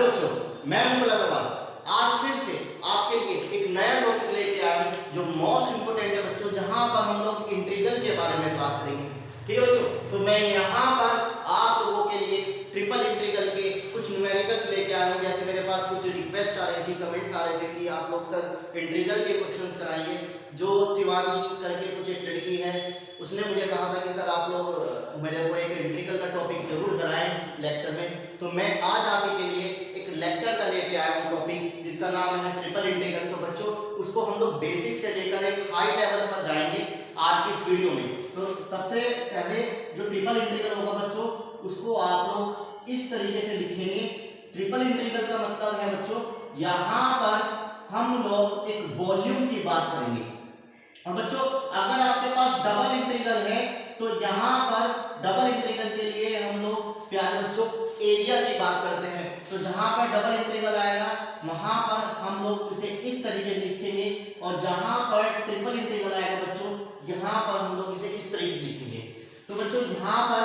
Hello बच्चों, मैं हूं मुल्ला अग्रवाल। आज फिर से आपके लिए एक नया टॉपिक लेके आया हूं जो मोस्ट इंपोर्टेंट है बच्चों, जहां पर हम लोग इंटीग्रल के बारे में बात करेंगे। ठीक है बच्चों, तो मैं यहां पर आप लोगों के लिए ट्रिपल इंटीग्रल के कुछ न्यूमेरिकल्स लेके आया हूं। जैसे मेरे पास कुछ रिक्वेस्ट आ रही थी, कमेंट्स आ रहे थे कि आप लोग सर इंटीग्रल के क्वेश्चंस कराइए। जो शिवानी करके कुछ एक लड़की है, उसने मुझे कहा था कि सर आप लोग मेरे को एक इंटीग्रल का टॉपिक जरूर कराएं इस लेक्चर में। तो मैं आज आपके लिए एक लेक्चर का लेके आया हूँ टॉपिक, जिसका नाम है ट्रिपल इंटीग्रल। तो बच्चों उसको हम लोग बेसिक से लेकर एक हाई लेवल पर जाएंगे आज की इस वीडियो में। तो सबसे पहले जो ट्रिपल इंटीग्रल होगा बच्चों, उसको आप लोग इस तरीके से लिखेंगे। ट्रिपल इंटीग्रल का मतलब है बच्चों, यहाँ पर हम लोग एक वॉल्यूम की बात करेंगे। और बच्चों अगर आपके पास डबल इंटीग्रल है तो यहाँ पर डबल इंटीग्रल के लिए हम लोग प्यारे बच्चों एरिया की बात करते हैं। तो जहाँ पर डबल इंटीग्रल आएगा वहां पर हम लोग इसे इस तरीके से लिखेंगे, और जहाँ पर ट्रिपल इंटीग्रल आएगा बच्चों यहाँ पर हम लोग इसे इस तरीके से लिखेंगे। तो बच्चों यहाँ पर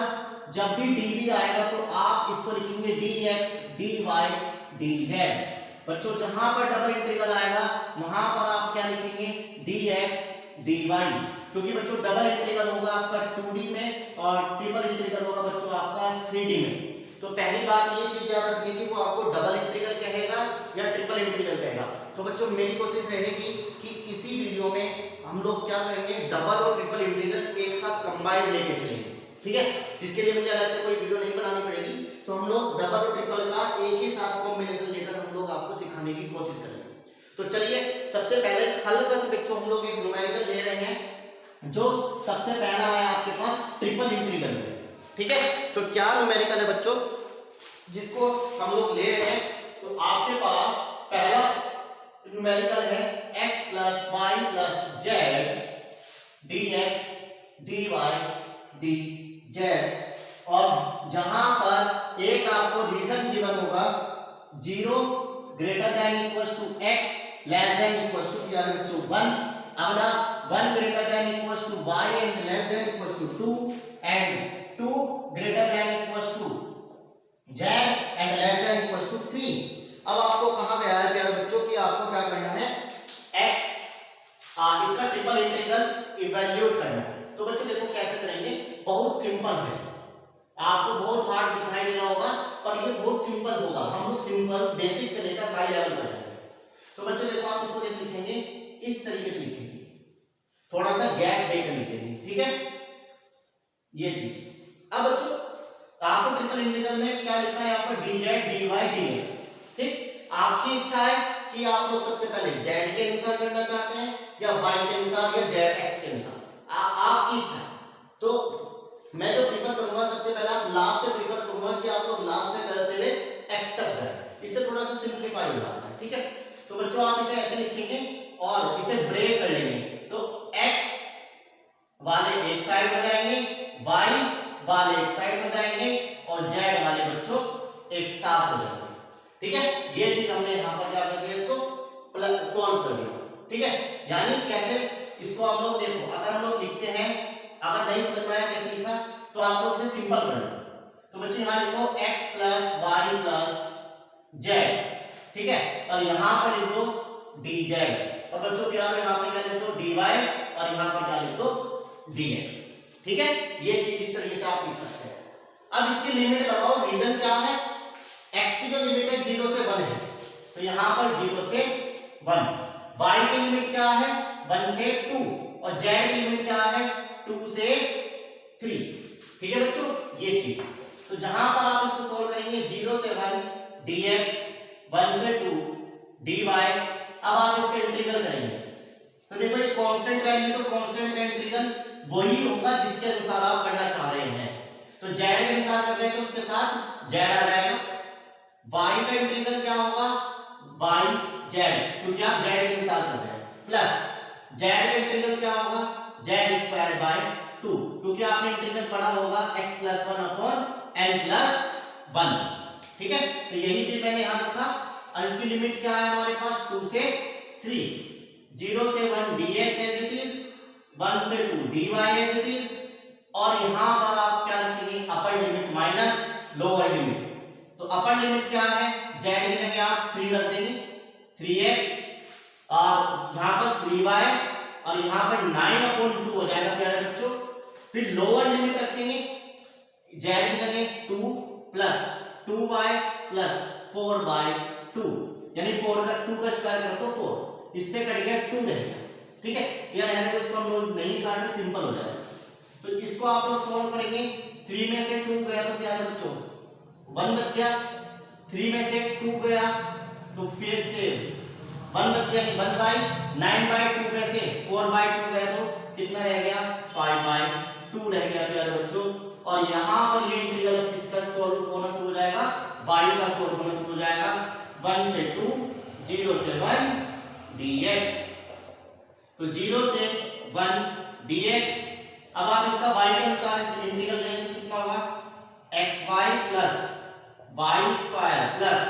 जब भी dv आएगा तो आप इसको लिखेंगे dx dy dz। बच्चों जहां पर डबल इंटीग्रल आएगा वहां पर आप क्या लिखेंगे dx dy, क्योंकि बच्चों डबल इंटीग्रल होगा आपका 2D में और ट्रिपल इंटीग्रल होगा बच्चों आपका 3D में। तो पहली बात ये चीज याद रखनी है कि वो आपको डबल इंटीग्रल कहेगा या ट्रिपल इंटीग्रल कहेगा। तो बच्चों मेरी कोशिश रहेगी कि इसी वीडियो में हम लोग क्या करेंगे, डबल और ट्रिपल इंटीग्रल एक साथ कंबाइंड लेके चलेंगे। ठीक है, जिसके लिए मुझे अलग से कोई वीडियो नहीं बनानी पड़ेगी। तो हम लोग डबल और ट्रिपल का एक ही साथ कॉम्बिनेशन लेकर हम लोग आपको सिखाने की कोशिश करेंगे। तो चलिए सबसे पहले हल्का सा बच्चों हम लोग एक न्यूमेरिकल ले रहे हैं, जो सबसे पहला है आपके पास ट्रिपल इंटीग्रल में। ठीक है, तो क्या न्यूमेरिकल है बच्चों जिसको हम लोग ले रहे हैं? तो आपके पास पहला न्यूमेरिकल है x + y + z dx dy dz, और जहां पर एक आपको रीजन गिवन होगा 0 > x <= 1, अगला 1 > y and <= 2, and 2 > z and <= 3। अब आपको कहा गया है प्यारे बच्चों कि आपको क्या करना है, x इसका ट्रिपल इंटीग्रल इवैल्यूएट करना है। तो बच्चों देखो कैसे करेंगे, बहुत सिंपल है। आपको बहुत हार्ड दिखाई दे रहा होगा पर ये बहुत सिंपल होगा। हम लोग सिंपल बेसिक से लेकर हाई लेवल पर जाएंगे। तो बच्चों देखो आप इसको कैसे लिखेंगे, इस तरीके से लिखेंगे, थोड़ा सा गैप देकर लिखेंगे। ठीक है, ये चीज। अब बच्चों आपको ट्रिपल इंटीग्रल में क्या लिखना है, यहाँ पर dz dy dx। ठीक, आपकी इच्छा है कि आप लोग सबसे पहले z के अनुसार करना चाहते हैं या y के अनुसार या zx के अनुसार, आपकी इच्छा है। तो मैं जो प्रीफर करूंगा, सबसे पहले आप लास्ट से प्रीफर करूंगा कि आप लोग लास्ट से करते हुए x तक जाए, इससे थोड़ा सा सिंपलीफाई हो जाता है। ठीक है, तो बच्चों आप इसे ऐसे लिखेंगे और इसे ब्रेक कर लेंगे। तो x वाले एक साइड हो जाएंगे, y वाले एक साइड हो जाएंगे और z वाले बच्चों एक साथ हो जाएंगे। ठीक है, ये चीज हमने यहाँ पर क्या कर दिया, इसको प्लस सॉल्व कर दिया। ठीक है, यानी कैसे इसको हम लोग देखो, अगर हम लोग लिखते हैं, अगर नहीं समझ में आया कैसे लिखा तो आप लोग इसे सिंपल कर लो। तो बच्चों यहाँ लिखो x + y + z। ठीक है, और यहाँ पर लिख दो dz, और बच्चों क्या यहाँ पर क्या लिख दो dy, और यहाँ पर क्या लिख दो dx। ठीक है, ये चीज इस तरीके से आप लिख सकते हैं। अब इसकी लिमिट लगाओ, रीजन क्या है, x की जो लिमिट है 0 से 1 है, तो यहाँ पर 0 से 1, y की लिमिट क्या है 1 से 2, और z की लिमिट क्या है 2 से 3। ठीक है बच्चों, ये चीज। तो जहां पर आप इसको सोल्व करेंगे 0 से 1 dx, 1 से 2 dy, अब आप इसका इंटीग्रल करेंगे। तो देखो एक कांस्टेंट वैल्यू, तो कांस्टेंट का इंटीग्रल वही होगा जिसके अनुसार आप करना चाह रहे हैं। तो z के अनुसार कर रहे हैं तो उसके साथ z आ जाएगा। y का इंटीग्रल क्या होगा y z, क्योंकि आप z के अनुसार कर रहे हैं, प्लस z का इंटीग्रल क्या होगा z²/2, क्योंकि आपने इंटीग्रल पढ़ा होगा x + 1/n+1। ठीक है, तो यही चीज मैंने यहां रखा। और इसकी लिमिट क्या है हमारे पास 2 से 3, 0 से 1 dx एज इट इज, 1 से 2 dy एज इट इज, और यहां पर आप क्या रखेंगे, अपर लिमिट माइनस लोअर लिमिट। तो अपर लिमिट क्या है जेड की जगह आप 3 रख देंगे, 3x, और यहाँ पर 3y, और यहाँ पर 9/2 हो जाएगा प्यारे बच्चों। फिर लोअर लिमिट रखेंगे जेड की जगह 2 प्लस 2y प्लस 4/2, यानी 4 का 2 का स्क्वायर करो तो 4, इससे कट गया 2 रहेगा। ठीक है, ये रहने को इसको हम लोग नहीं काट रहे, सिंपल हो जाएगा। तो इसको आप लोग सॉल्व करेंगे, 3 में से 2 गया तो क्या बच्चों 1 बच गया, 3 में से 2 गया तो फिर से 1 बच गया, 1/9/2 में से 4/2 गया तो कितना रह गया 5/2 रह गया प्यारे बच्चों। और यहाँ पर ये इंटीग्रल किसका सॉल्व होना शुरू हो जाएगा, y का सॉल्व होना शुरू हो जाएगा, 1 से 2, 0 से 1 dx। तो 0 से 1 dx। अब आप इसका y के अनुसार इंटीग्रल लेंगे कितना होगा, xy plus y square plus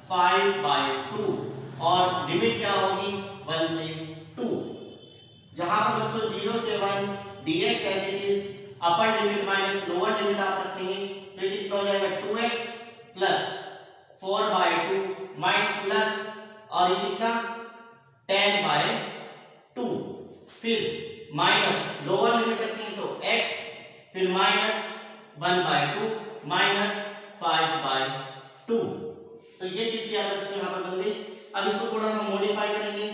5/2, और लिमिट क्या होगी 1 से 2। जहां पर बच्चों 0 से 1 dx as it is, upper limit minus lower limit आप रखेंगे तो कितना हो जाएगा 2x प्लस 4/2 माइनस प्लस, और ये कितना 10/2, फिर माइनस लोअर लिमिट रखेंगे तो x, फिर माइनस 1/2 माइनस 5/2। तो ये चीज क्या बच्चों यहाँ पर बन गई। अब इसको थोड़ा सा मॉडिफाई करेंगे,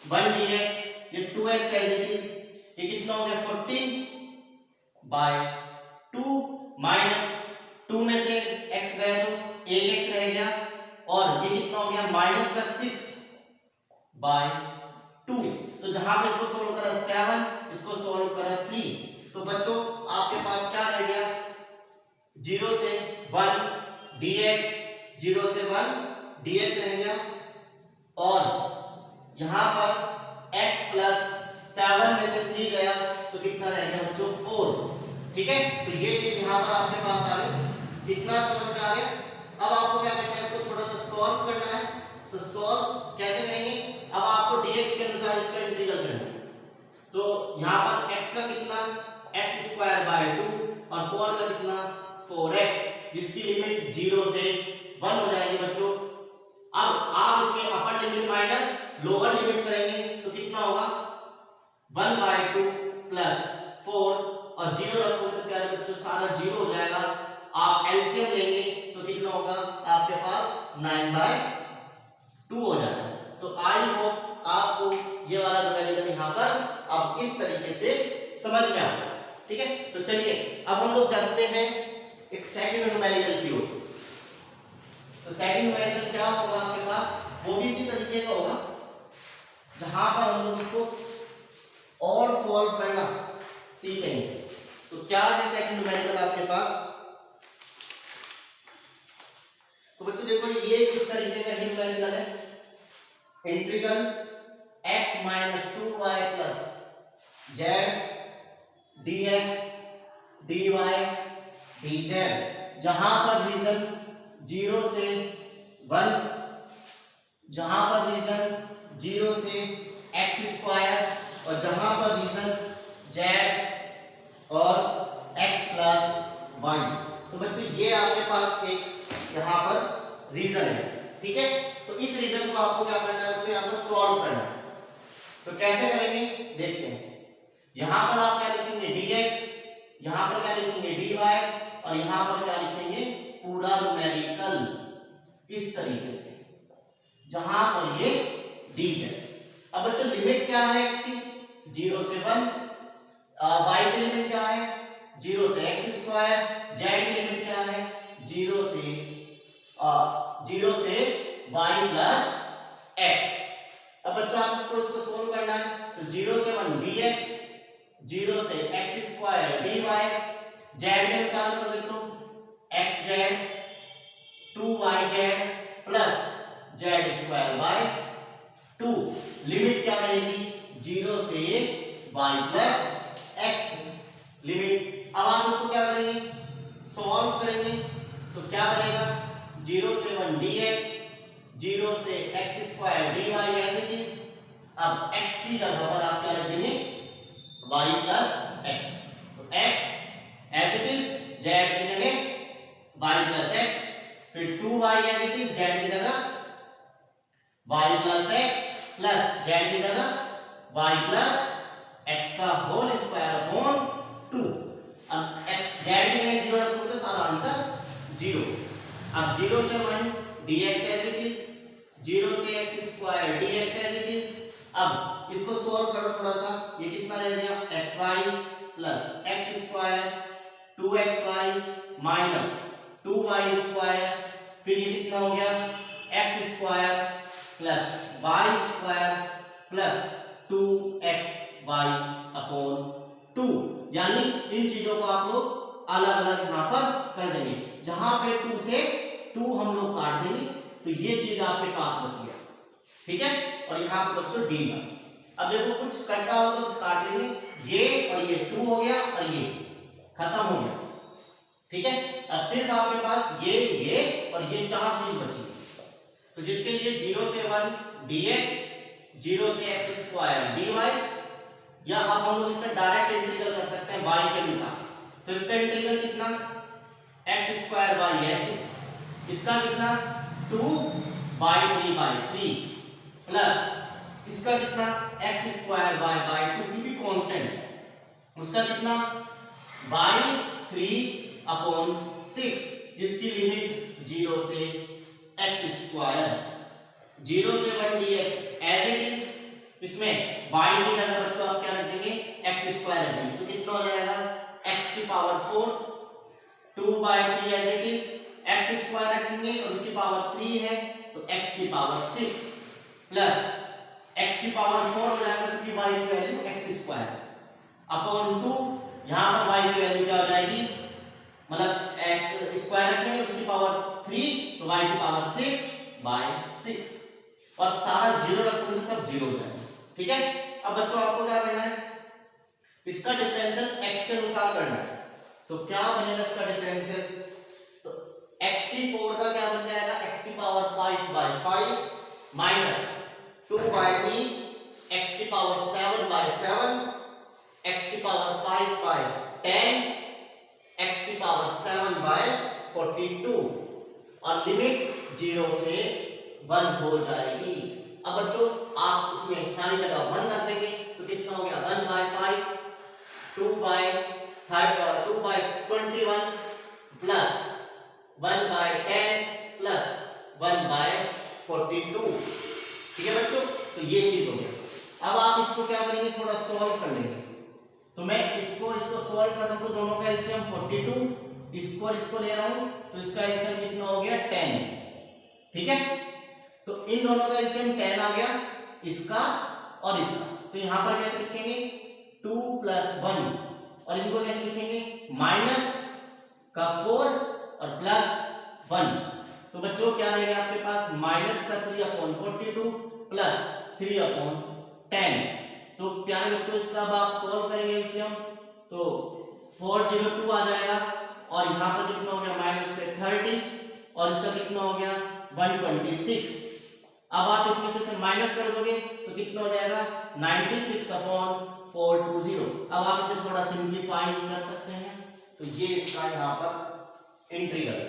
1 dx, ये 2x एज इट इज, ये कितना हो गया 14/2 माइनस 2 में से x गया तो 1x रह गया, और ये कितना हो गया माइनस का 6/2। तो जहां पे इसको सोल्व करा 7, इसको सोल्व करा 3, तो बच्चों आपके पास क्या रह गया 0 से 1 dx, 0 से 1 dx रह गया, और यहां पर x प्लस 7 में से 3 गया तो कितना रह गया बच्चों 4। ठीक है, तो ये चीज यहां पर आपके पास आ गई, इतना समझ में आ गया। अब आपको क्या करना है, इसको थोड़ा सा सॉल्व करना है। तो सॉल्व कैसे करेंगे, अब आपको dx के अनुसार इसका इंटीग्रल करना है। तो यहां पर x का कितना x²/2 और 4 का कितना 4x, जिसकी लिमिट 0 से 1 हो जाएगी बच्चों। अब आप इसमें अपर लिमिट माइनस लोअर लिमिट करेंगे तो कितना होगा 1/2 प्लस 4, और 0 रखोगे तो प्यारे बच्चों सारा 0 हो जाएगा। आप एलसीएम लेंगे तो कितना होगा आपके पास 9/2 हो जाएगा। तो आई होप आपको ये वाला न्यूमेरिकल यहाँ पर अब इस तरीके से समझ में आ गया। ठीक है, तो चलिए अब हम लोग जानते हैं एक सेकंड न्यूमेरिकल की ओर। तो सेकंड न्यूमेरिकल क्या होगा आपके पास, वो भी इसी तरीके का होगा, जहां पर हम लोग इसको और सॉल्व करना सीखेंगे। तो क्या है सेकंड न्यूमेरिकल आपके पास, तो बच्चों देखो ये इस तरीके का न्यूमेरिकल है, integral x minus 2y plus z dx dy dz, जहां पर रीजन 0 से 1, जहां पर रीजन 0 से x², और जहां पर रीजन z और x प्लस y। तो बच्चों ये आपके पास एक यहाँ पर रीजन है। ठीक है, तो इस रीजन को आपको क्या करना है बच्चों, यहाँ पर सॉल्व करना है। तो कैसे करेंगे देखते हैं। यहाँ पर आप क्या लिखेंगे dx, यहाँ पर क्या लिखेंगे dy, और यहाँ पर क्या लिखेंगे पूरा न्यूमेरिकल इस तरीके से, जहां पर ये dz। अब बच्चों लिमिट क्या है x की 0 से 1, y की लिमिट क्या है 0 से x स्क्वायर, z की लिमिट क्या है 0 से y प्लस x। अब बच्चों आप इसको सोल्व करना है, तो 0 से 1 dx, 0 से x² dy, z के अनुसार करोगे तो xz 2yz plus z²/2, limit क्या रहेगी 0 से y प्लस x लिमिट। अब आप इसको क्या करेंगे सॉल्व करेंगे, तो क्या बनेगा 0 से 1 dx, 0 से x² dy as it is. अब x की जगह पर आप क्या रख देंगे y प्लस x, तो x as it is, z की जगह y प्लस x, फिर 2y as it is, Z की जगह y plus x plus Z की जगह y प्लस एक्स का होल स्क्वायर अपॉन 2। अब x जेड की जगह 0 रखोगे तो सारा आंसर 0। अब 0 से 1 dx एज इट इज, 0 से x square dx as it is. अब इसको सॉल्व करो थोड़ा सा, ये कितना रह गया xy plus x square 2xy minus 2y square, फिर ये कितना हो गया x square plus y square plus 2xy upon 2। यानी इन चीजों को आप लोग अलग अलग यहाँ पर कर देंगे। जहां पे 2 से 2 हम लोग काट देंगे तो ये चीज आपके पास बच गया, ठीक है। और यहाँ पे बच्चों d का, अब देखो कुछ कट रहा हो तो काट लेंगे, ये और ये 2 हो गया और ये खत्म हो गया, ठीक है। अब सिर्फ आपके पास ये और ये 4 चीज बची, तो जिसके लिए 0 से 1 dx, 0 से x स्क्वायर dy, या अब हम लोग इसका डायरेक्ट इंटीग्रल कर सकते हैं y के अनुसार। तो इसका इंटीग्रल कितना x स्क्वायर y ऐसे, इसका कितना 2/3 प्लस इसका कितना x स्क्वायर y/2 क्योंकि कांस्टेंट है, उसका कितना y3/6 जिसकी लिमिट 0 से x स्क्वायर, 0 से 1 dx एज इट इज। इसमें y की जगह बच्चों आप क्या रख देंगे x स्क्वायर रख देंगे, तो कितना हो जाएगा x की power 4, 2/3 as it is, x square रखेंगे और उसकी पावर 3 है तो x की पावर 6 प्लस x की पावर 4 हो जाएगा क्योंकि y की वैल्यू x स्क्वायर अपॉन 2। यहां पर y की वैल्यू क्या हो जाएगी, मतलब x स्क्वायर रखेंगे उसकी पावर 3 तो y की पावर 6/6 और सारा 0 रखोगे तो सब 0 हो जाएगा, ठीक है। अब बच्चों आपको क्या करना है, इसका डिफरेंशियल x के अनुसार करना है। तो क्या बनेगा इसका डिफरेंशियल, तो x की 4 का क्या बन जाएगा x की पावर 5/5 माइनस 2/3 x की पावर 7/7, x की पावर 5/10, x की पावर 7/42 और लिमिट 0 से 1 हो जाएगी। अब बच्चों आप इसमें सारी जगह 1 रख देंगे तो कितना हो गया 1/5, 2/21 प्लस 1/10 प्लस 1/42, ठीक है बच्चों। तो ये चीज हो गया। अब आप इसको क्या करेंगे, थोड़ा सॉल्व कर लेंगे। तो मैं इसको सॉल्व कर रहा हूं तो दोनों का एलसीएम 42, इसको ले रहा हूं तो इसका एलसीएम कितना हो गया 10, ठीक है। तो इन दोनों का एलसीएम 10 आ गया, इसका और इसका। तो यहां पर कैसे लिखेंगे 2 + 1 और इनको कैसे लिखेंगे माइनस का 4 और प्लस 1। तो बच्चों क्या रहेगा आपके पास माइनस का 3/42 प्लस 3/10। तो प्यारे बच्चों इसका अब आप सॉल्व करेंगे एलसीएम तो 402 आ जाएगा और यहां पर कितना हो गया माइनस के 30 और इसका कितना हो गया 126। अब आप इसमें से माइनस कर दोगे तो कितना हो जाएगा 96/420। अब आप इसे थोड़ा सिंपलीफाई कर सकते हैं तो ये इसका यहाँ पर इंटीग्रल।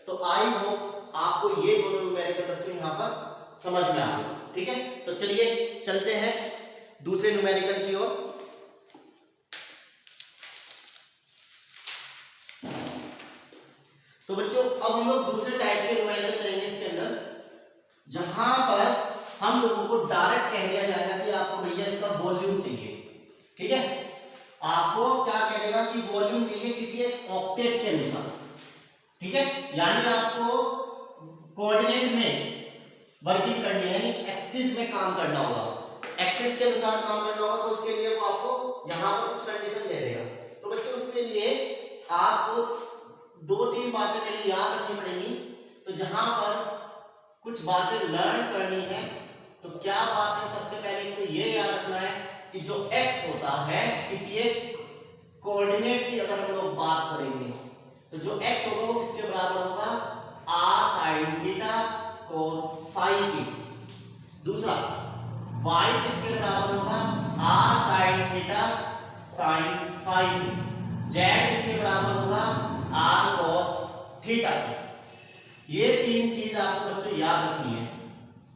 तो आई होप आपको ये दोनों न्यूमेरिकल बच्चों यहाँ पर समझ में आ गए, ठीक है। तो चलिए चलते हैं दूसरे न्यूमेरिकल की ओर। तो बच्चों अब हम लोग दूसरे टाइप के न्यूमेरिकल करेंगे इसके अंदर, जहां पर हम लोगों को डायरेक्ट कह दिया जाएगा कि आपको भैया इसका वॉल्यूम चाहिए, ठीक है। आपको क्या कहेगा कि वॉल्यूम चाहिए किसी एक ऑक्टेट के अनुसार, ठीक है। यानी आपको कोऑर्डिनेट में वर्किंग करनी है, यानी एक्सिस में काम करना होगा, एक्सिस के अनुसार काम करना होगा। तो उसके लिए वो आपको यहाँ पर कुछ कंडीशन दे देगा। तो बच्चों उसके लिए आपको 2-3 बातें मेरी याद रखनी पड़ेगी। तो जहां पर कुछ बातें लर्न करनी है तो क्या बात है, सबसे पहले तो ये याद रखना है कि जो x होता है किसी एक कोऑर्डिनेट की अगर हम लोग बात करेंगे तो जो x होगा वो किसके बराबर होगा r sin theta cos phi की। दूसरा y किसके बराबर होगा r sin theta sin phi की। z किसके बराबर होगा r cos थीटा की। ये तीन चीज आपको बच्चों याद रखनी है,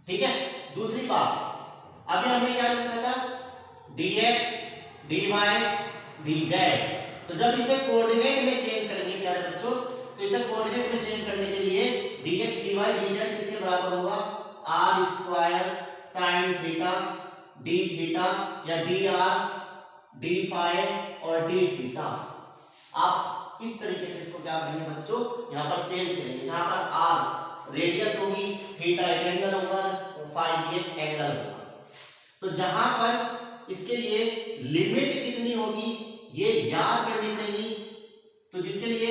ठीक है। दूसरी बात, अभी हमने क्या लिखा था, dx dy dz, तो जब इसे कोऑर्डिनेट में चेंज करेंगे प्यारे बच्चों, तो इसे कोऑर्डिनेट में चेंज करने के लिए dx dy dz किसके बराबर होगा, r square sin theta d theta या dr d फाई और d थीटा। आप इस तरीके से इसको क्या करेंगे बच्चों, यहाँ पर चेंज करेंगे, जहां पर r रेडियस होगी, थीटा एक एंगल होगा, फाई एक एंगल होगा। तो जहां पर इसके लिए लिमिट कितनी होगी ये याद करनी पड़ेगी। तो जिसके लिए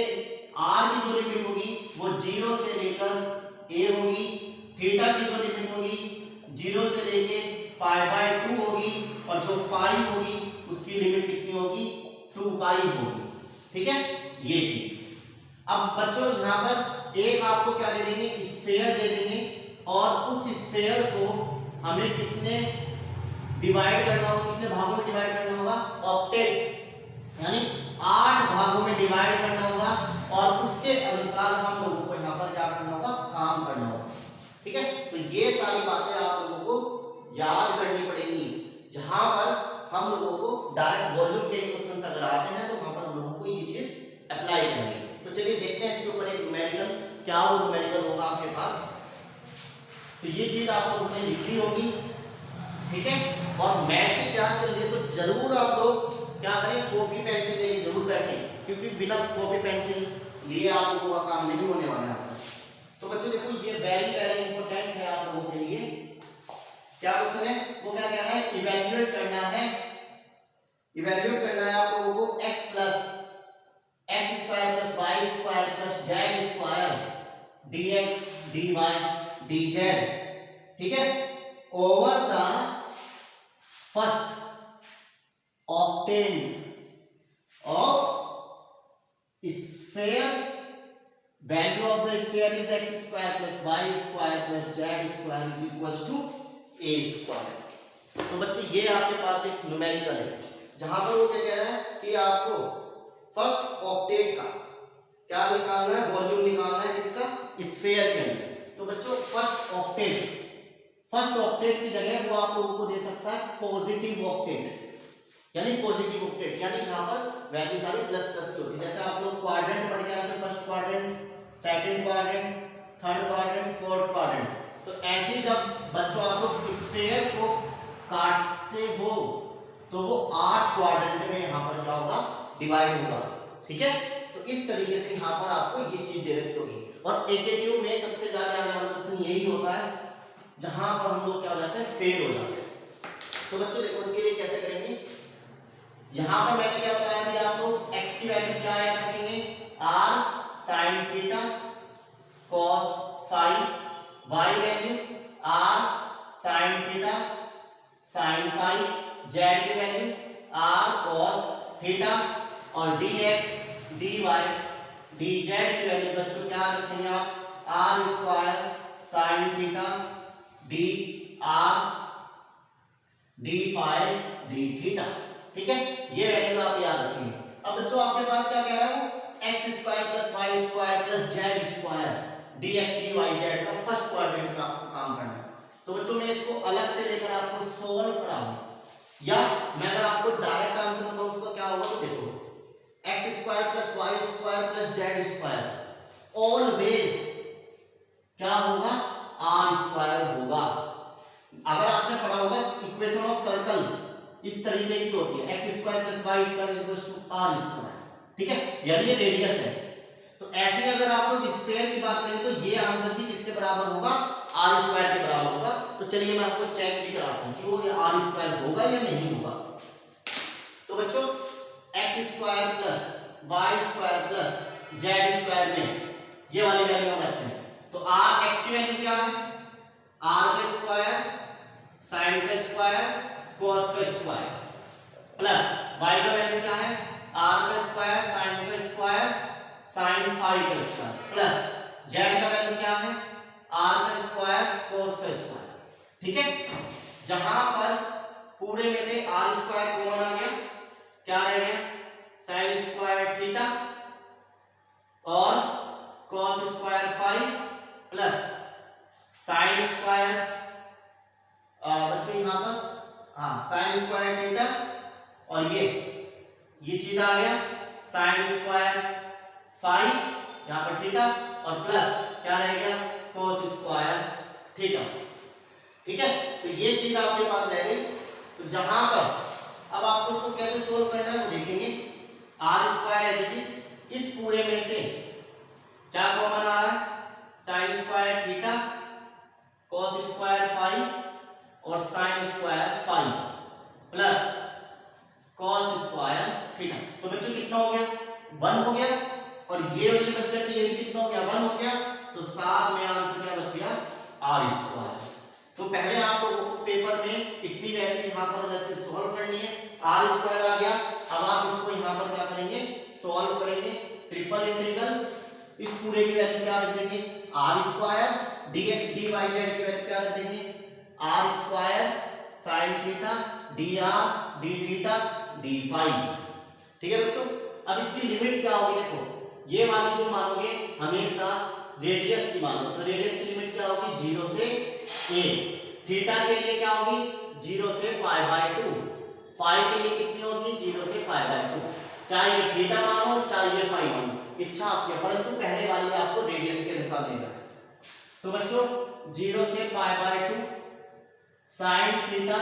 r की जो लिमिट होगी वो 0 से लेकर a होगी, थीटा की जो लिमिट होगी 0 से लेके π/2 होगी, और जो फाई होगी उसकी लिमिट कितनी होगी, 2π होगी, ठीक है। ये चीज अब बच्चों यहाँ पर एक आपको क्या दे देंगे, स्फीयर दे देंगे, और उस स्फीयर को हमें कितने डिवाइड करना होगा, कितने भागों में डिवाइड करना होगा, ऑक्टेट, यानी 8 भागों में डिवाइड करना होगा, और उसके अनुसार हम लोगों को यहाँ पर क्या करना होगा, काम करना होगा, ठीक है। तो ये सारी बातें आप लोगों को याद करनी पड़ेंगी, जहां पर हम लोगों को डायरेक्ट वॉल्यूम के क्वेश्चन अगर आते हैं तो वहां पर हम लोगों को ये चीज अप्लाई करनी है। तो चलिए देखते हैं इसके ऊपर एक न्यूमेरिकल, क्या वो न्यूमेरिकल होगा आपके पास। तो ये चीज आप लोगों ने लिखी होगी, ठीक है। और मैथ्स की क्लास चल रही है तो जरूर आप लोग क्या करें, कॉपी पेंसिल लेके जरूर बैठें, क्योंकि बिना कॉपी पेंसिल लिए आप लोगों का काम नहीं होने वाला है। तो बच्चों देखो ये वेरी वेरी इंपॉर्टेंट है आप लोगों के लिए। क्या क्वेश्चन है, वो क्या कह रहा है, इवैल्यूएट करना है, इवैल्यूएट करना है आप लोगों को x plus x square plus y square plus z square dx dy dz, ठीक है, over the first octant of sphere, value of the sphere is x square plus y square plus z square is equals to a square. तो बच्चों ये आपके पास एक numerical है, जहां पर वो क्या कह रहा है कि आपको फर्स्ट ऑक्टेट का क्या निकालना है, वॉल्यूम निकालना है इसका स्फीयर के अंदर। तो बच्चों फर्स्ट ऑक्टेट की जगह वो आप लोगों को दे सकता है पॉजिटिव ऑक्टेट, यानी पॉजिटिव ऑक्टेट, यानी यहाँ पर वैल्यू सारी प्लस प्लस की होती है। जैसे आप लोग क्वाड्रेंट पढ़ के आए थे, first quadrant, second quadrant, third quadrant, fourth quadrant, तो ऐसे जब बच्चों आप लोग स्फीयर को काटते हो तो वो 8 क्वाड्रेंट में यहाँ पर क्या होगा, डिवाइड होगा, ठीक है। तो इस तरीके से यहाँ पर आपको ये चीज दे रखी होगी। और एकेटीयू में सबसे ज्यादा आने वाला क्वेश्चन यही होता है जहां पर हम लोग क्या हो जाते हैं, फेल हो जाते हैं। तो बच्चों देखो इसके लिए कैसे करेंगे, यहां पर मैंने क्या बताया कि आपको x की वैल्यू क्या याद रखेंगे, r sin theta cos phi, y value r sin theta sin phi, z की वैल्यू r cos थीटा, और dx dy dz की वैल्यू बच्चों क्या रखेंगे आप, r square sin theta d r d phi d theta, ठीक है। ये वैल्यू आप याद रखेंगे। अब बच्चों आपके पास क्या कह रहा है, x square plus y square plus z square dx dy z का फर्स्ट क्वाड्रेंट का आपको काम करना है। तो बच्चों मैं इसको अलग से लेकर आपको सोल्व कराऊंगा, या मैं अगर आपको डायरेक्ट आंसर बताऊं उसको क्या होगा, तो देखो x square plus y square plus z square always क्या होगा, r स्क्वायर होगा। अगर आपने पढ़ा होगा इक्वेशन ऑफ सर्कल इस तरीके की होती है, x square plus y square equals to r square, ठीक है, यानी ये रेडियस है। तो ऐसे अगर आप लोग स्फीयर की बात करें तो ये आंसर भी किसके बराबर होगा, r स्क्वायर के बराबर होगा। तो चलिए मैं आपको चेक भी कराता हूं कि वो ये r स्क्वायर होगा या नहीं होगा। तो बच्चों x square plus y square plus z square में ये वाली वैल्यू हम रखते हैं, तो r x की वैल्यू क्या है, r का स्क्वायर sin का स्क्वायर cos का स्क्वायर, प्लस y का वैल्यू क्या है, r का स्क्वायर sin का स्क्वायर sin फाई का स्क्वायर, प्लस z का वैल्यू क्या है, r का स्क्वायर cos का स्क्वायर, ठीक है। जहां पर पूरे में से r स्क्वायर कॉमन आ गया, क्या रह गया, sin स्क्वायर थीटा और cos square phi sine square बच्चों यहाँ पर हाँ साइन स्क्वायर थीटा, और ये चीज आ गया साइन स्क्वायर फाई यहाँ पर थीटा, और प्लस क्या रह गया कोस स्क्वायर थीटा। ठीक है, तो ये चीज आपके पास रह गई। तो जहां पर अब आपको इसको कैसे सोल्व करना है वो देखेंगे। R square as it is, इस पूरे में से क्या कॉमन आ रहा है, sine square theta, cos square phi और sine square phi plus cos square theta. तो बच्चों कितना हो गया 1 हो गया, और ये बच गया, तो ये भी कितना हो गया 1 हो गया। तो साथ में आंसर क्या बच गया आर स्क्वायर। तो पहले आप लोगों को पेपर में इतनी वैल्यू यहाँ पर अलग से सॉल्व करनी है, आर स्क्वायर आ गया। अब आप इसको यहाँ पर क्या करेंगे सॉल्व करेंगे, ट्रिपल इंटीग्रल, इस पूरे की वैल्यू क्या रख देंगे R square, dx dy z की वैल्यू क्या रख देंगे R square sine theta dr d theta d phi. ठीक है बच्चों, अब इसकी लिमिट क्या होगी, देखो ये वाली जो मानोगे हमेशा रेडियस की मानो, तो रेडियस की लिमिट क्या होगी 0 से a, थीटा के लिए क्या होगी 0 से π/2, फाई के लिए कितनी होगी 0 से π/2, चाहे ये थीटा मानो चाहे ये फाई मानो, इच्छा आपकी, परंतु पहले वाली में आपको रेडियस के अनुसार लेना है। तो बच्चों 0 से π/2 साइन थीटा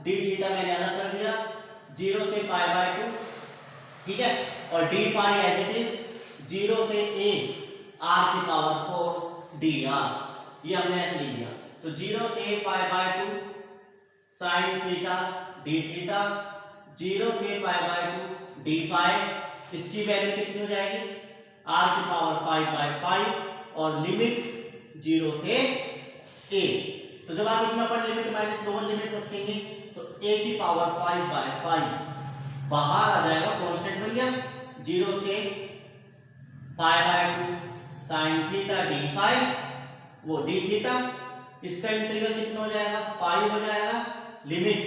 d थीटा मैंने अलग कर दिया 0 से π/2, ठीक है, और d phi as it is 0 से a r की पावर 4 dr, ये हमने ऐसे लिख दिया। तो 0 से π/2 साइन थीटा d थीटा, 0 से π/2 d फाई, इसकी वैल्यू कितनी हो जाएगी r की पावर 5/5 और लिमिट 0 से a। तो जब आप इसमें अपर लिमिट माइनस लोअर लिमिट रखेंगे तो a की पावर 5/5 बाहर आ जाएगा, कांस्टेंट बन गया, 0 से π/2 साइन थीटा d फाई, वो d थीटा, इसका इंटीग्रल कितना हो जाएगा 5 हो जाएगा, लिमिट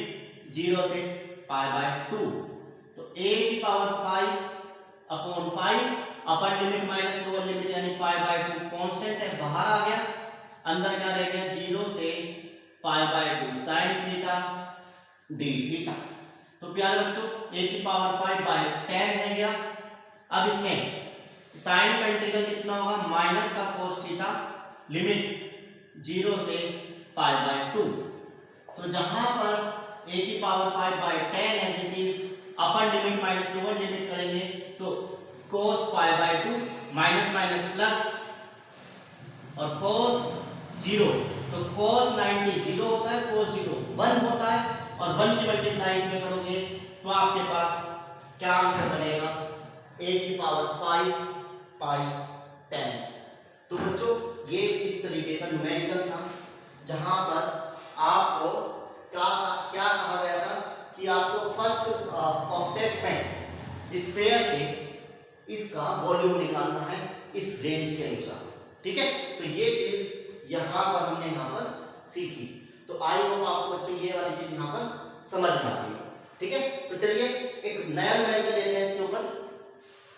0 से π/2, तो a की पावर 5/5, अपर लिमिट माइनस लोअर लिमिट यानी π/2 कांस्टेंट है, बाहर आ गया, अंदर क्या रह गया 0 से π/2 साइन थीटा d थीटा। तो प्यारे बच्चों a की पावर 5/10 है गया। अब इसमें साइन का इंटीग्रल कितना होगा माइनस का कोस थीटा, लिमिट 0 से π/2। तो जहां पर a की पावर 5/10 as it is, upper limit minus lower limit करेंगे तो कोस π/2 माइनस माइनस प्लस और कोस 0, तो कोस 90 0 होता है, कोस 0 1 होता है, और 1 की मल्टीप्लाई इसमें करोगे तो आपके पास क्या आंसर बनेगा a की पावर 5/10। तो बच्चों ये इस तरीके का न्यूमेरिकल था, जहां पर आपको क्या कहा गया था कि आपको फर्स्ट ऑक्टेट में स्फीयर के इसका वॉल्यूम निकालना है इस रेंज के अनुसार। ठीक है, तो ये चीज यहाँ पर हमने यहाँ पर सीखी। तो आई होप आपको बच्चों ये वाली चीज यहाँ पर समझ में आ गई। ठीक है, तो चलिए एक नया न्यूमेरिकल लेते हैं इसके ऊपर।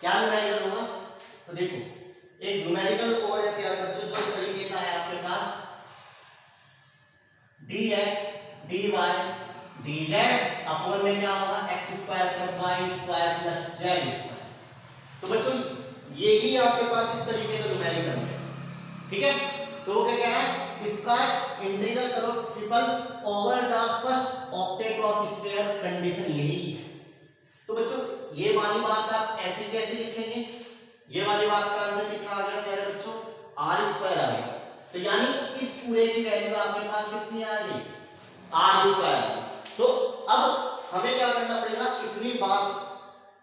क्या न्यूमेरिकल होगा, तो देखो एक न्यूमेरिकल और है प्यारे बच्चों, जो इस तरीके का है आपके पास dx dy dz अपॉन में क्या होगा x square plus y square plus z square. तो बच्चों ये ही आपके पास इस तरीके का न्यूमेरिकल है। ठीक है, तो क्या कहना है, इसका इंटीग्रल करो triple over the first octet of sphere, condition यही है। तो बच्चों ये वाली बात आप ऐसे कैसे लिखेंगे, ये वाली बात का आंसर कितना आ गया प्यारे बच्चों आर स्क्वायर आ गया। तो यानी इस पूरे की वैल्यू आपके पास कितनी आ गई आर स्क्वायर। तो अब हमें क्या करना पड़ेगा, इतनी बात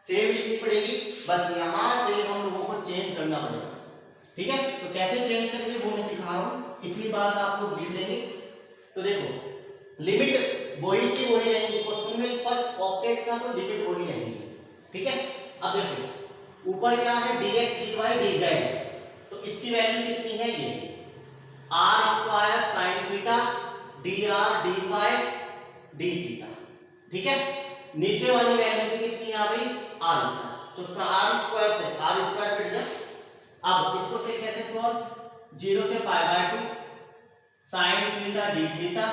सेम लिखनी पड़ेगी, बस यहां से हम लोगों को चेंज करना पड़ेगा। ठीक है, तो कैसे चेंज करेंगे वो मैं सिखा रहा हूं, इतनी बात आपको लिख देंगे। तो देखो लिमिट वही की वही रहेगी, क्वेश्चन में फर्स्ट ऑक्टेट का तो लिमिट वही रहेगी। ठीक है, अब देखो ऊपर क्या है dx dy dz, तो इसकी वैल्यू कितनी है ये r square sine theta dr dy d theta. ठीक है, नीचे वाली वैल्यू की कितनी आ गई आर स्क्वायर, तो आर स्क्वायर से आर स्क्वायर कट गया। अब इसको से कैसे सॉल्व, 0 से π/2 साइन थीटा डी थीटा,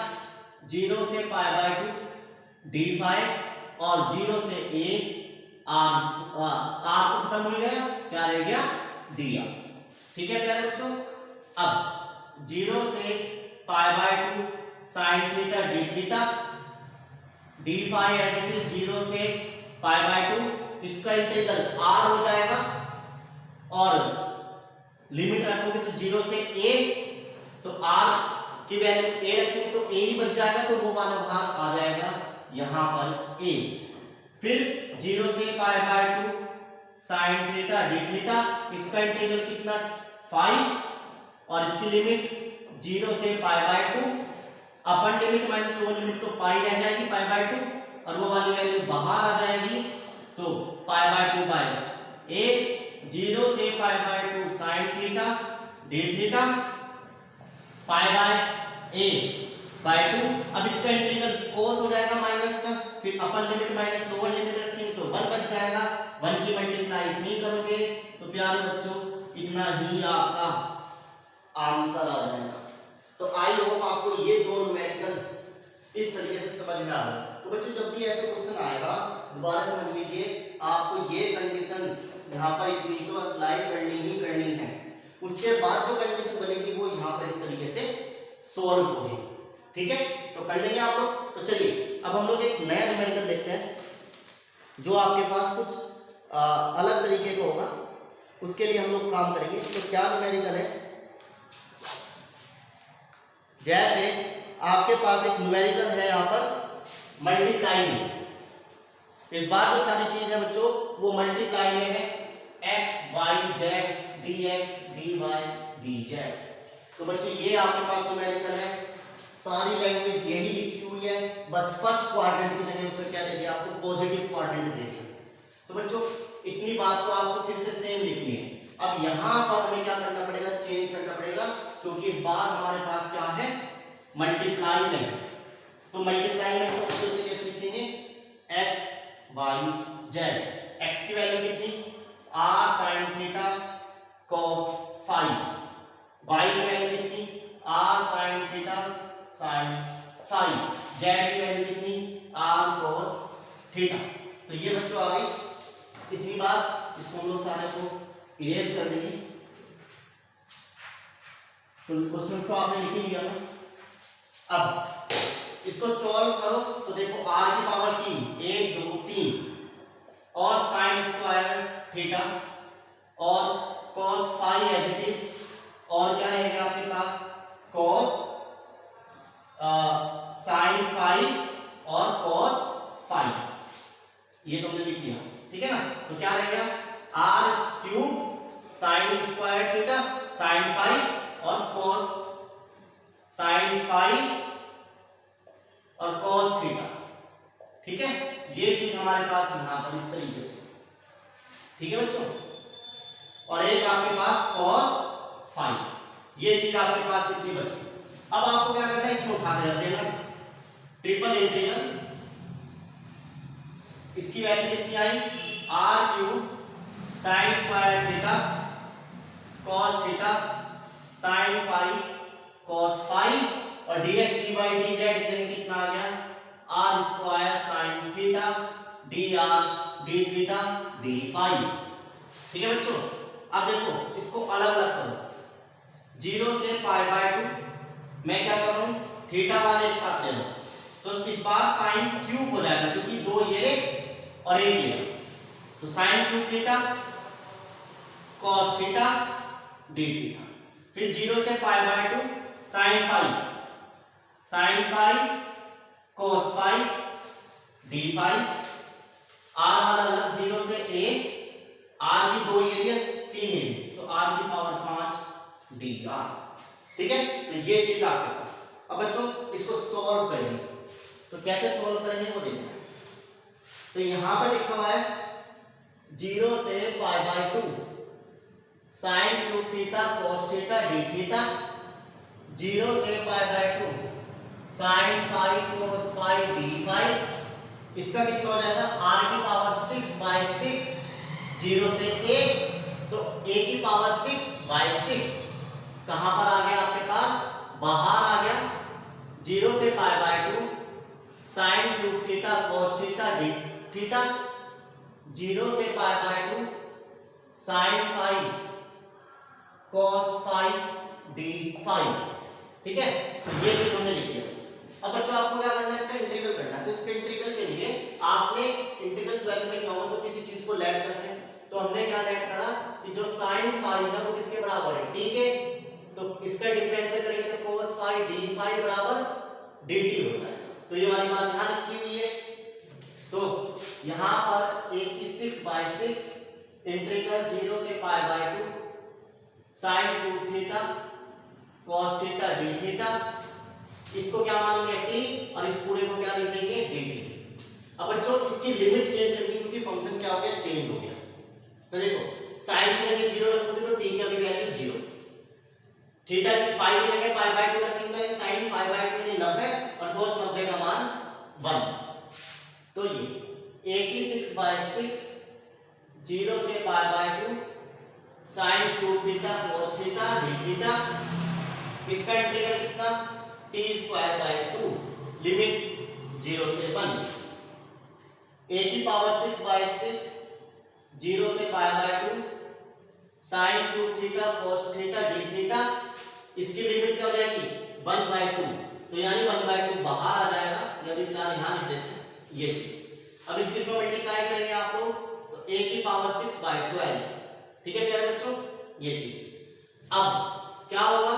0 से π/2 डी फाई और 0 से a आर तो खत्म हो गया, क्या रह गया डी आर। ठीक है प्यारे बच्चों, अब 0 से π/2 sine theta d theta d phi as it is 0 से π/2, इसका इंटीग्रल r हो जाएगा और लिमिट रखोगे तो 0 से a, तो r की वैल्यू a रखेंगे तो a ही बच जाएगा, तो वो वाला भाग आ जाएगा यहां पर a। फिर 0 से π/2 साइन थीटा डी थीटा, इसका इंटीग्रल कितना 5 और इसकी लिमिट 0 से π/2, upper limit minus lower limit तो पाई रह जाएगी π/2 और वो वाली वैल्यू बाहर आ जाएगी, तो π/2 बाय a, 0 से π/2 sine theta d theta π/a/2। अब इसका इंटीग्रल cos हो जाएगा माइनस का, फिर अपर लिमिट माइनस लोअर लिमिट रखेंगे तो 1 बच जाएगा, 1 की मल्टीप्लाई इसमें करोगे तो प्यारे बच्चों इतना ही आपका आंसर आ जाएगा। तो आई होप आपको ये दो न्यूमेरिकल इस तरीके से समझ में आ रहा है। तो बच्चों जब भी ऐसे क्वेश्चन आएगा दोबारा समझ लीजिए, आपको ये कंडीशंस यहाँ पर इतनी तो अप्लाई करनी ही करनी है, उसके बाद जो कंडीशन बनेगी वो यहाँ पर इस तरीके से सॉल्व होगी। ठीक है, तो कर लेंगे आप लोग। तो चलिए अब हम लोग एक नया न्यूमेरिकल देखते हैं जो आपके पास कुछ अलग तरीके का होगा, उसके लिए हम लोग काम करेंगे। तो क्या न्यूमेरिकल है, जैसे आपके पास एक न्यूमेरिकल है यहाँ पर मल्टीप्लाई, इस बार जो सारी चीज है बच्चों वो मल्टीप्लाई में है, x y z dx dy dz। तो बच्चों ये आपके पास न्यूमेरिकल है, सारी लैंग्वेज यही लिखी हुई है, बस फर्स्ट क्वाड्रेंट की जगह उसमें क्या दे दिया आपको, पॉजिटिव क्वाड्रेंट दे दिया। तो बच्चों इतनी बात तो आपको फिर से सेम लिखनी है। अब यहाँ पर हमें क्या करना पड़ेगा, चेंज करना पड़ेगा, क्योंकि इस बार हमारे पास क्या है मल्टीप्लाई में। तो मल्टीप्लाई में हम से कैसे लिखेंगे, x y z, x की वैल्यू कितनी r sin theta cos phi, y की वैल्यू कितनी r sin theta sin phi, z की वैल्यू कितनी r cos थीटा। तो ये बच्चों आ गई इतनी बात, इसको हम लोग सारे को इरेज कर देंगे। तो क्वेश्चन को आपने लिख लिया था। अब इसको सॉल्व करो तो देखो r की पावर 3, 1 2 3 और sin स्क्वायर थीटा और cos phi as it is, और क्या रहेगा आपके पास cos sin phi और cos phi, ये तुमने लिख लिया। ठीक है ना, तो क्या रहेगा r³ sin square theta sin phi और cos sin phi और cos थीटा। ठीक है, ये चीज हमारे पास यहाँ पर इस तरीके से। ठीक है बच्चों, और एक आपके पास cos phi, ये चीज आपके पास इतनी बच गई। अब आपको क्या करना है, इसको उठा के रख देना, ट्रिपल इंटीग्रल, इसकी वैल्यू कितनी आई r³ sin square theta cos theta sin phi cos phi और dx dy dz कितना आ गया r square sin theta dr d theta d phi। ठीक है बच्चों, अब देखो इसको अलग अलग करो, 0 से π/2 मैं क्या कर रहा हूं, थीटा वाले एक साथ ले लो, तो इस बार साइन क्यूब हो जाएगा, क्योंकि दो ये और एक ये, तो sign cube theta cos theta d theta. फिर 0 से π/2 sin phi cos phi d phi, r वाला अलग 0 से a, r की दो एरिया 3 एरिया, तो r की पावर 5 dr। ठीक है, तो ये चीज आपके पास। अब बच्चों इसको सॉल्व करेंगे, तो कैसे सॉल्व करेंगे वो देखना। तो यहां पर लिखा हुआ है 0 से π/2 sin cube theta cos theta d theta, 0 से π/2 sin phi cos phi d phi, इसका कितना हो जाएगा r की पावर 6/6, 0 से a, तो a की पावर 6/6 कहां पर आ गया आपके पास, बाहर आ गया 0 से pi by 2 sine cube theta cos theta d theta, 0 से pi by 2 sine phi cos phi d phi. ठीक है, तो ये चीज हमने लिख दिया। अब बच्चों आपको क्या करना है, इसका इंटीग्रल करना है। तो इसके इंटीग्रल के लिए आपने इंटीग्रल 12 में क्या होगा, तो किसी चीज को लेट करते हैं। तो हमने क्या लेट करा कि जो sin फाई है वो किसके बराबर है, t के। तो इसका डिफरेंशियल करेंगे तो cos फाई d फाई बराबर dt हो जाएगा। तो ये वाली बात यहां लिखी हुई है। तो यहां पर a की 6/6 इंटीग्रल 0 से pi by 2 sin cube theta cos theta d theta, इसको क्या मान लिया t और इस पूरे को क्या लिख देंगे dt। अब बच्चों इसकी लिमिट चेंज करनी, क्योंकि फंक्शन क्या हो गया, चेंज हो गया। तो देखो sin की जगह 0 रखोगे तो t की भी वैल्यू 0, थीटा की फाई की जगह पाई बाय 2 रखेंगे तो sin पाई बाय 2 यानी 90 और cos 90 का मान 1। तो ये a की 6/6 0 से pi by 2 sin cube theta cos theta d theta, इसका इंटीग्रल कितना t स्क्वायर बाय 2 लिमिट 0 से 1, a की पावर 6/6 0 से pi by 2 sin cube theta cos theta d theta, इसकी लिमिट क्या हो जाएगी 1/2। तो यानी 1/2 बाहर आ जाएगा, ये अभी फिलहाल यहां लिख देते हैं ये चीज। अब इसकी इसमें मल्टीप्लाई करेंगे आप लोग तो a की पावर 6/12। ठीक है प्यारे बच्चों, ये चीज। अब क्या होगा,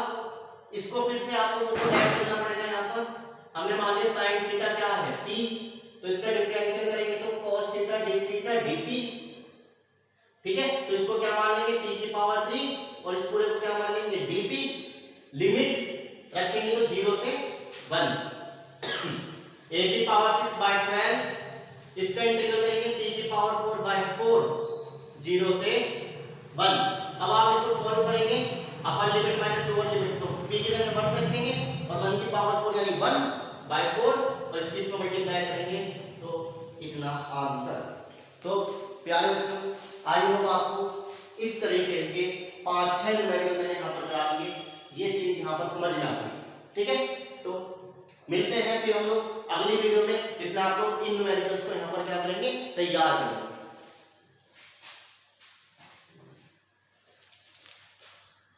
इसको फिर से आप लोगों को ऐड करना पड़ेगा। यहाँ पर हमने मान लिया sin थीटा क्या है t, तो इसका डिफरेंशियल करेंगे तो cos theta d theta dp। ठीक है, तो इसको क्या मान लेंगे t की पावर 3 और इस पूरे को क्या मान लेंगे dp। लिमिट रखेंगे तो 0 से 1, a की पावर 6/12, इसका इंटीग्रल करेंगे t की पावर 4/4 0 से 1। अब आप इसको सॉल्व करेंगे, अपर लिमिट माइनस लोअर लिमिट, तो p की जगह 1 रखेंगे और 1 की पावर 4 यानी 1/4 और इसकी इसको मल्टीप्लाई करेंगे तो इतना आंसर। तो प्यारे बच्चों, आई होप आपको इस तरीके के 5-6 न्यूमेरिकल मैंने यहाँ पर करा दिए, ये चीज यहाँ पर समझ में आ गई। ठीक है, तो मिलते हैं फिर हम लोग अगली वीडियो में, जितना आप लोग इन न्यूमेरिकल्स को यहाँ पर क्या करेंगे, तैयार करेंगे।